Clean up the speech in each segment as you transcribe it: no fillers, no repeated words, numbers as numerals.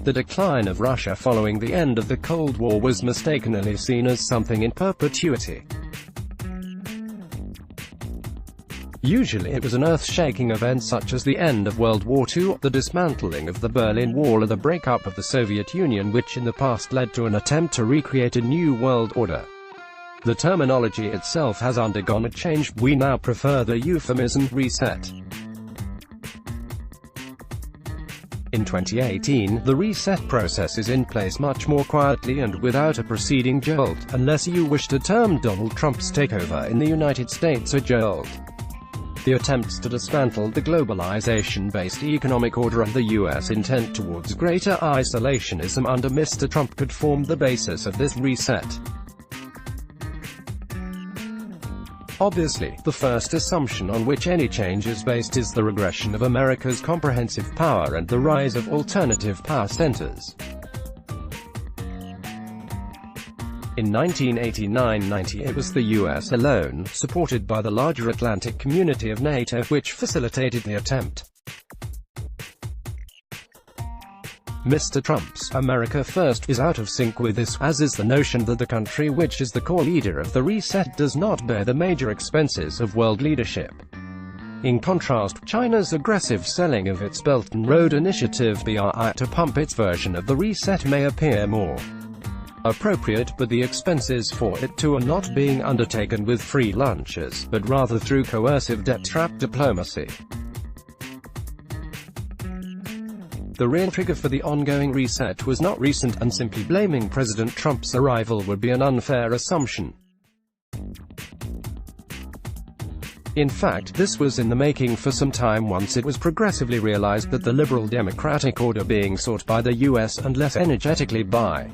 The decline of Russia following the end of the Cold War was mistakenly seen as something in perpetuity. Usually it was an earth-shaking event such as the end of World War II, the dismantling of the Berlin Wall or the breakup of the Soviet Union, which in the past led to an attempt to recreate a new world order. The terminology itself has undergone a change. We now prefer the euphemism reset. In 2018, the reset process is in place much more quietly and without a preceding jolt, unless you wish to term Donald Trump's takeover in the United States a jolt. The attempts to dismantle the globalization-based economic order and the U.S. intent towards greater isolationism under Mr. Trump could form the basis of this reset. Obviously, the first assumption on which any change is based is the regression of America's comprehensive power and the rise of alternative power centers. In 1989-90 it was the US alone, supported by the larger Atlantic community of NATO, which facilitated the attempt. Mr. Trump's "America First" is out of sync with this, as is the notion that the country which is the core leader of the reset does not bear the major expenses of world leadership. In contrast, China's aggressive selling of its Belt and Road Initiative (BRI) to pump its version of the reset may appear more appropriate, but the expenses for it too are not being undertaken with free lunches, but rather through coercive debt-trap diplomacy. The real trigger for the ongoing reset was not recent, and simply blaming President Trump's arrival would be an unfair assumption. In fact, this was in the making for some time once it was progressively realized that the liberal democratic order being sought by the US, and less energetically by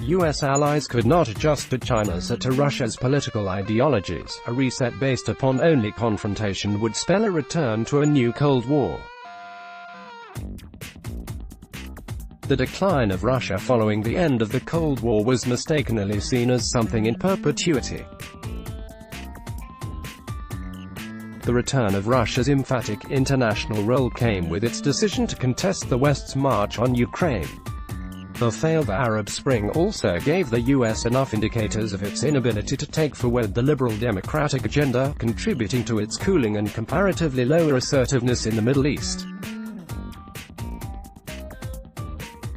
U.S. allies, could not adjust to China's or to Russia's political ideologies. A reset based upon only confrontation would spell a return to a new Cold War. The decline of Russia following the end of the Cold War was mistakenly seen as something in perpetuity. The return of Russia's emphatic international role came with its decision to contest the West's march on Ukraine. The failed Arab Spring also gave the U.S. enough indicators of its inability to take forward the liberal democratic agenda, contributing to its cooling and comparatively lower assertiveness in the Middle East.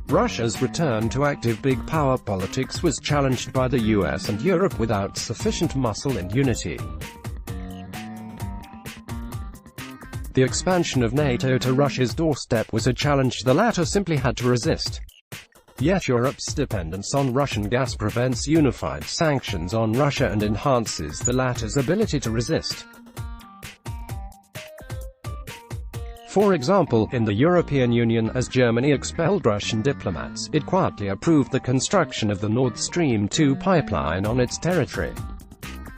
Russia's return to active big power politics was challenged by the US and Europe without sufficient muscle and unity. The expansion of NATO to Russia's doorstep was a challenge the latter simply had to resist. Yet Europe's dependence on Russian gas prevents unified sanctions on Russia and enhances the latter's ability to resist. For example, in the European Union, as Germany expelled Russian diplomats, it quietly approved the construction of the Nord Stream 2 pipeline on its territory.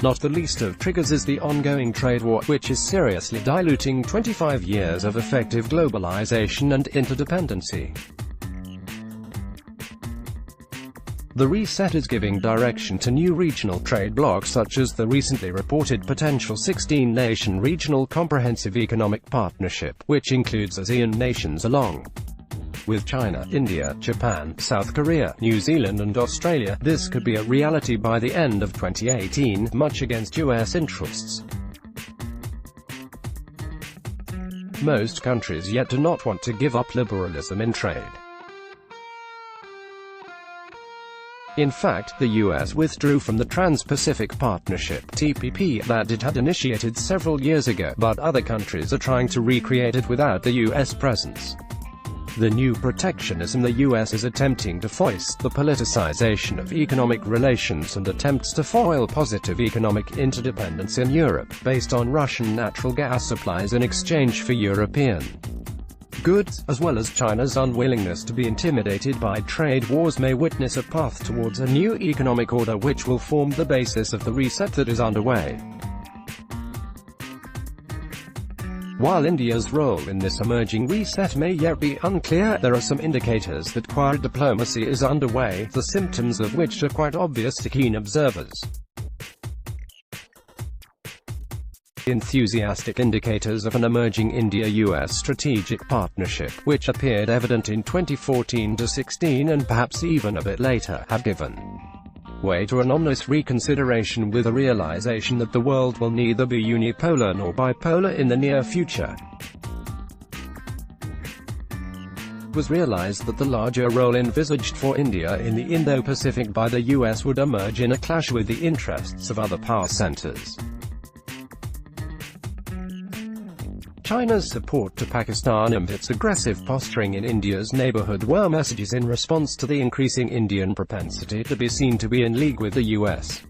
Not the least of triggers is the ongoing trade war, which is seriously diluting 25 years of effective globalization and interdependency. The reset is giving direction to new regional trade blocs such as the recently reported potential 16-nation regional comprehensive economic partnership, which includes ASEAN nations along with China, India, Japan, South Korea, New Zealand and Australia. This could be a reality by the end of 2018, much against US interests. Most countries yet do not want to give up liberalism in trade. In fact, the US withdrew from the Trans-Pacific Partnership (TPP) that it had initiated several years ago, but other countries are trying to recreate it without the US presence. The new protectionism the US is attempting to foist the politicization of economic relations and attempts to foil positive economic interdependence in Europe, based on Russian natural gas supplies in exchange for European goods, as well as China's unwillingness to be intimidated by trade wars, may witness a path towards a new economic order which will form the basis of the reset that is underway. While India's role in this emerging reset may yet be unclear, there are some indicators that quiet diplomacy is underway, the symptoms of which are quite obvious to keen observers. enthusiastic indicators of an emerging India-US strategic partnership, which appeared evident in 2014-16 and perhaps even a bit later, have given way to an ominous reconsideration, with a realization that the world will neither be unipolar nor bipolar in the near future. It was realized that the larger role envisaged for India in the Indo-Pacific by the US would emerge in a clash with the interests of other power centers. China's support to Pakistan and its aggressive posturing in India's neighborhood were messages in response to the increasing Indian propensity to be seen to be in league with the US.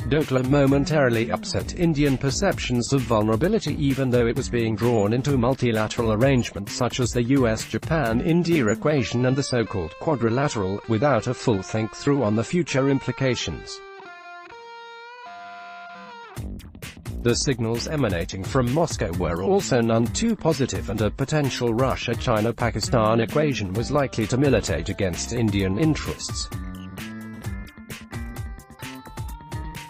Doklam momentarily upset Indian perceptions of vulnerability, even though it was being drawn into multilateral arrangements such as the US-Japan-India equation and the so-called quadrilateral, without a full think-through on the future implications. The signals emanating from Moscow were also none too positive, and a potential Russia-China-Pakistan equation was likely to militate against Indian interests.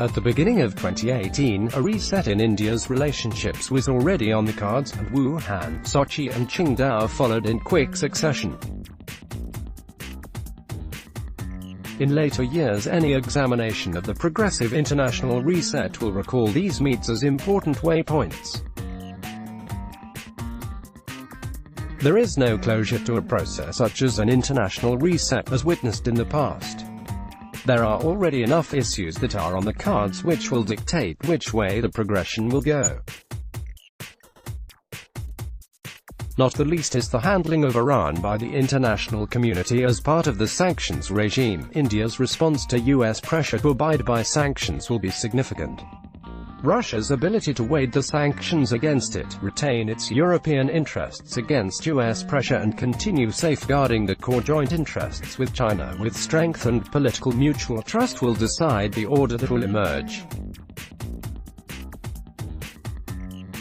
At the beginning of 2018, a reset in India's relationships was already on the cards, and Wuhan, Sochi and Qingdao followed in quick succession. In later years, any examination of the progressive international reset will recall these meets as important waypoints. There is no closure to a process such as an international reset as witnessed in the past. There are already enough issues that are on the cards which will dictate which way the progression will go. Not the least is the handling of Iran by the international community as part of the sanctions regime. India's response to US pressure to abide by sanctions will be significant. Russia's ability to wade the sanctions against it, retain its European interests against US pressure, and continue safeguarding the core joint interests with China with strength and political mutual trust will decide the order that will emerge.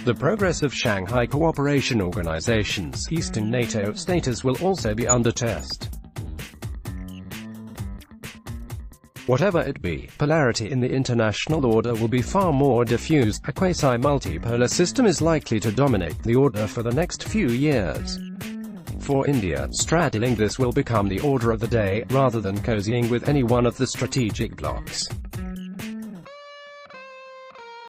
The progress of Shanghai Cooperation Organization's Eastern NATO status will also be under test. Whatever it be, polarity in the international order will be far more diffuse. A quasi-multipolar system is likely to dominate the order for the next few years. For India, straddling this will become the order of the day, rather than cozying with any one of the strategic blocs.